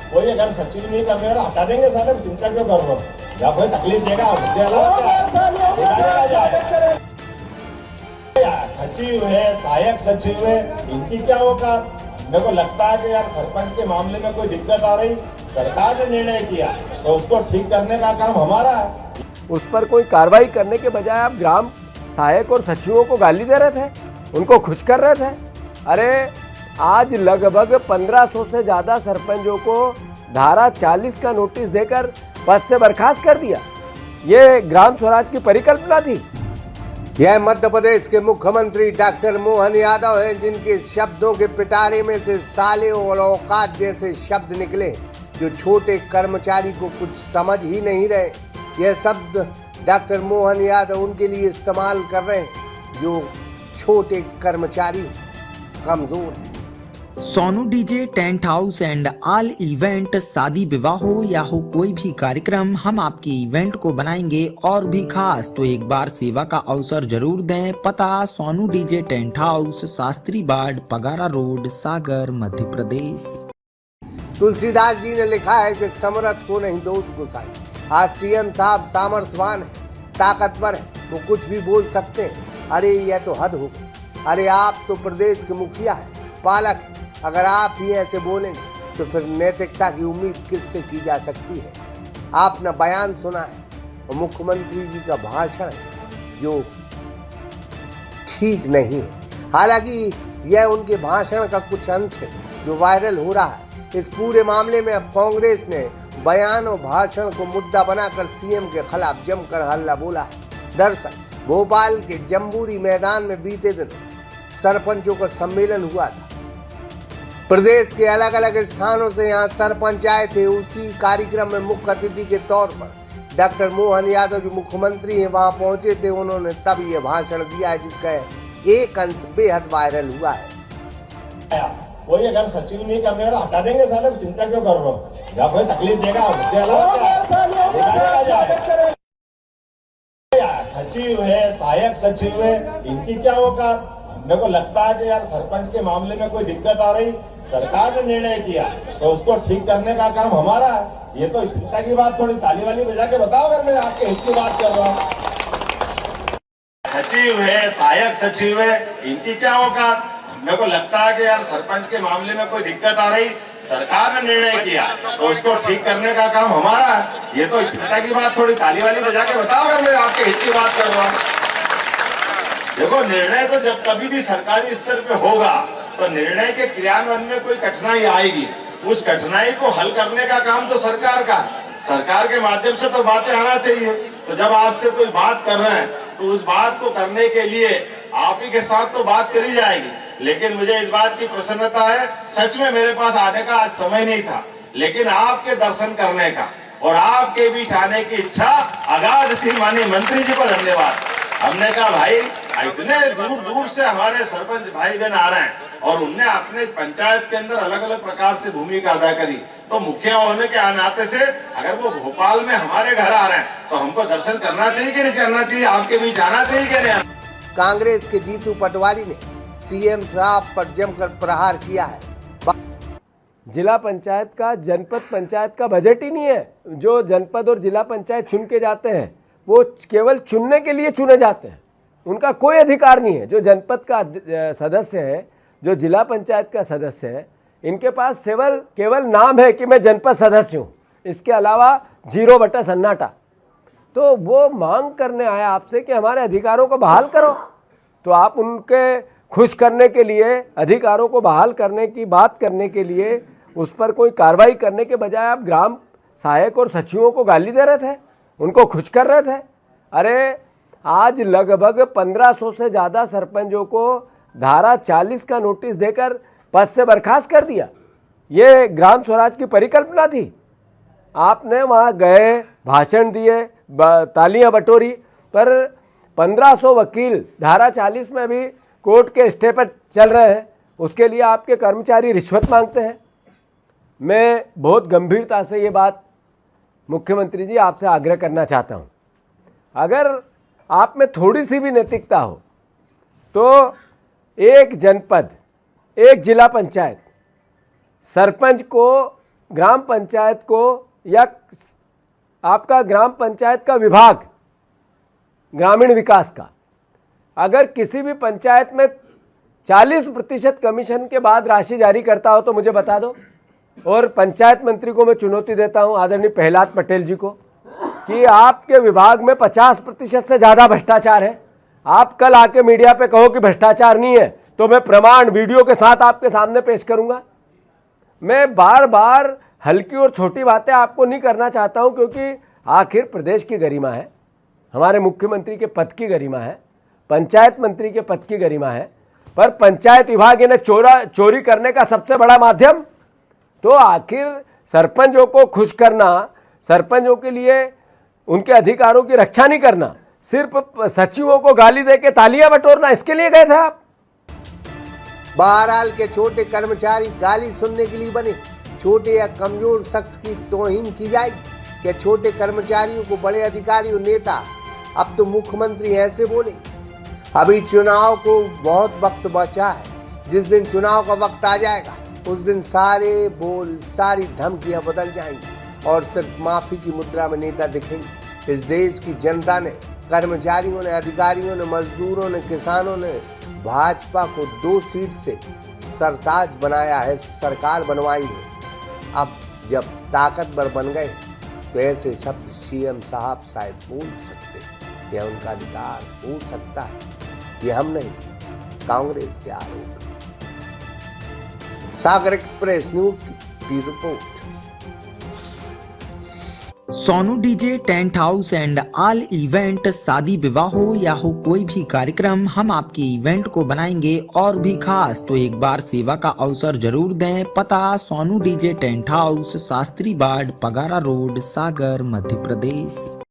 कोई अगर सचिव नहीं करने वाला हटा देंगे साले, चिंता क्यों कर रहे हो? या कोई तकलीफ देगा मुझे सचिव है, सहायक सचिव है, इनकी क्या औकात? मेरे को लगता है कि यार सरपंच के मामले में कोई दिक्कत आ रही, सरकार ने निर्णय किया तो उसको ठीक करने का काम हमारा है। उस पर कोई कार्रवाई करने के बजाय आप ग्राम सहायक और सचिवों को गाली दे रहे थे, उनको खुश कर रहे थे। अरे आज लगभग 1500 से ज़्यादा सरपंचों को धारा 40 का नोटिस देकर पद से बर्खास्त कर दिया। ये ग्राम स्वराज की परिकल्पना थी। यह मध्य प्रदेश के मुख्यमंत्री डॉक्टर मोहन यादव हैं, जिनके शब्दों के पिटारे में से साले और औकात जैसे शब्द निकले जो छोटे कर्मचारी को कुछ समझ ही नहीं रहे। यह शब्द डॉक्टर मोहन यादव उनके लिए इस्तेमाल कर रहे हैं जो छोटे कर्मचारी कमजोर हैं। Sonu DJ tent house and all event, शादी विवाह हो या हो कोई भी कार्यक्रम, हम आपके इवेंट को बनाएंगे और भी खास। तो एक बार सेवा का अवसर जरूर दें। पता Sonu DJ tent house, Shastri बाड़, पगारा रोड, सागर, मध्य प्रदेश। तुलसीदास जी ने लिखा है कि समर्थ को नहीं दोष गुसाई। आज सीएम साहब सामर्थ्यवान है, ताकतवर है, वो कुछ भी बोल सकते हैं। अरे यह तो हद हो गई। अरे आप तो प्रदेश के मुखिया है, पालक है। अगर आप ही ऐसे बोलेंगे तो फिर नैतिकता की उम्मीद किससे की जा सकती है? आपने बयान सुना है और मुख्यमंत्री जी का भाषण है जो ठीक नहीं है। हालांकि यह उनके भाषण का कुछ अंश है जो वायरल हो रहा है। इस पूरे मामले में अब कांग्रेस ने बयान और भाषण को मुद्दा बनाकर सीएम के खिलाफ जमकर हल्ला बोला है। दरअसल भोपाल के जम्बूरी मैदान में बीते दिन सरपंचों का सम्मेलन हुआ था। प्रदेश के अलग अलग स्थानों से यहाँ सरपंच आए थे। उसी कार्यक्रम में मुख्य अतिथि के तौर पर डॉक्टर मोहन यादव जो मुख्यमंत्री हैं वहाँ पहुंचे थे। उन्होंने तब ये भाषण दिया है जिसका एक अंश बेहद वायरल हुआ है। कोई अगर सचिव नहीं करने वाला हटा देंगे साले, चिंता क्यों कर रहे हो? या कोई तकलीफ देगा मुझे सचिव है, सहायक सचिव है, इनकी क्या औकात? मेरे को लगता है कि यार सरपंच के मामले में कोई दिक्कत आ रही, सरकार ने निर्णय किया तो उसको ठीक करने का काम हमारा है। ये तो चिंता की बात, थोड़ी ताली वाली बजा के बताओ अगर मैं आपके हित की बात कर रहा हूँ। सचिव है, सहायक सचिव है, इनकी क्या औकात? मेरे को लगता है कि यार सरपंच के मामले में कोई दिक्कत आ रही, सरकार ने निर्णय किया तो उसको ठीक करने का काम हमारा है। ये तो चिंता की बात, थोड़ी ताली वाली बजा के बताओ अगर मैं आपके हित की बात कर रहा हूँ। देखो, निर्णय तो जब कभी भी सरकारी स्तर पे होगा तो निर्णय के क्रियान्वयन में कोई कठिनाई आएगी। उस कठिनाई को हल करने का काम तो सरकार का है। सरकार के माध्यम से तो बातें आना चाहिए। तो जब आपसे कोई बात कर रहे हैं तो उस बात को करने के लिए आप ही के साथ तो बात करी जाएगी। लेकिन मुझे इस बात की प्रसन्नता है, सच में मेरे पास आने का आज समय नहीं था, लेकिन आपके दर्शन करने का और आपके बीच आने की इच्छा अगाध थी। माननीय मंत्री जी को धन्यवाद। हमने कहा भाई इतने दूर दूर से हमारे सरपंच भाई बहन आ रहे हैं और उनने अपने पंचायत के अंदर अलग अलग प्रकार से भूमिका अदा करी, तो मुखिया होने के नाते से अगर वो भोपाल में हमारे घर आ रहे हैं तो हमको दर्शन करना चाहिए कि नहीं करना चाहिए? आपके बीच आना चाहिए कि नहीं? कांग्रेस के जीतू पटवारी ने सीएम साहब पर जमकर प्रहार किया है। जिला पंचायत का, जनपद पंचायत का बजट ही नहीं है। जो जनपद और जिला पंचायत चुन के जाते हैं वो केवल चुनने के लिए चुने जाते हैं, उनका कोई अधिकार नहीं है। जो जनपद का सदस्य है, जो जिला पंचायत का सदस्य है, इनके पास केवल नाम है कि मैं जनपद सदस्य हूँ, इसके अलावा 0 बटा सन्नाटा। तो वो मांग करने आया आपसे कि हमारे अधिकारों को बहाल करो, तो आप उनके खुश करने के लिए, अधिकारों को बहाल करने की बात करने के लिए उस पर कोई कार्रवाई करने के बजाय आप ग्राम सहायक और सचिवों को गाली दे रहे थे, उनको खुश कर रहे थे। अरे आज लगभग 1500 से ज़्यादा सरपंचों को धारा 40 का नोटिस देकर पद से बर्खास्त कर दिया। ये ग्राम स्वराज की परिकल्पना थी। आपने वहाँ गए, भाषण दिए, तालियां बटोरी, पर 1500 वकील धारा 40 में भी कोर्ट के स्टे पर चल रहे हैं। उसके लिए आपके कर्मचारी रिश्वत मांगते हैं। मैं बहुत गंभीरता से ये बात मुख्यमंत्री जी आपसे आग्रह करना चाहता हूँ, अगर आप में थोड़ी सी भी नैतिकता हो तो एक जनपद, एक जिला पंचायत सरपंच को ग्राम पंचायत को या आपका ग्राम पंचायत का विभाग ग्रामीण विकास का अगर किसी भी पंचायत में 40% कमीशन के बाद राशि जारी करता हो तो मुझे बता दो। और पंचायत मंत्री को मैं चुनौती देता हूं, आदरणीय प्रहलाद पटेल जी को, कि आपके विभाग में 50% से ज़्यादा भ्रष्टाचार है। आप कल आके मीडिया पे कहो कि भ्रष्टाचार नहीं है तो मैं प्रमाण वीडियो के साथ आपके सामने पेश करूंगा। मैं बार बार हल्की और छोटी बातें आपको नहीं करना चाहता हूं, क्योंकि आखिर प्रदेश की गरिमा है, हमारे मुख्यमंत्री के पद की गरिमा है, पंचायत मंत्री के पद की गरिमा है। पर पंचायत विभाग इन्हें चोरी करने का सबसे बड़ा माध्यम, तो आखिर सरपंचों को खुश करना, सरपंचों के लिए उनके अधिकारों की रक्षा नहीं करना, सिर्फ सचिवों को गाली देके तालियां बटोरना, इसके लिए गए थे आप। बहरहाल के छोटे कर्मचारी गाली सुनने के लिए बने। छोटे या कमजोर शख्स की तौहीन की जाएगी क्या छोटे कर्मचारियों को बड़े अधिकारी और नेता अब तो मुख्यमंत्री ऐसे बोले? अभी चुनाव को बहुत वक्त बचा है। जिस दिन चुनाव का वक्त आ जाएगा उस दिन सारे बोल, सारी धमकियां बदल जाएंगी और सिर्फ माफी की मुद्रा में नेता दिखेंगे। इस देश की जनता ने, कर्मचारियों ने, अधिकारियों ने, मजदूरों ने, किसानों ने भाजपा को 2 सीट से सरताज बनाया है, सरकार बनवाई है। अब जब ताकतवर बन गए तो ऐसे शब्द सीएम साहब शायद बोल सकते हैं, यह उनका अधिकार हो सकता है। ये हम नहीं, कांग्रेस के आरोप। सागर एक्सप्रेस न्यूज की report. Sonu DJ tent house and all event, शादी विवाह हो या हो कोई भी कार्यक्रम, हम आपके इवेंट को बनाएंगे और भी खास। तो एक बार सेवा का अवसर जरूर दें। पता Sonu DJ tent house, Shastri बाड़, पगारा रोड, सागर, मध्य प्रदेश।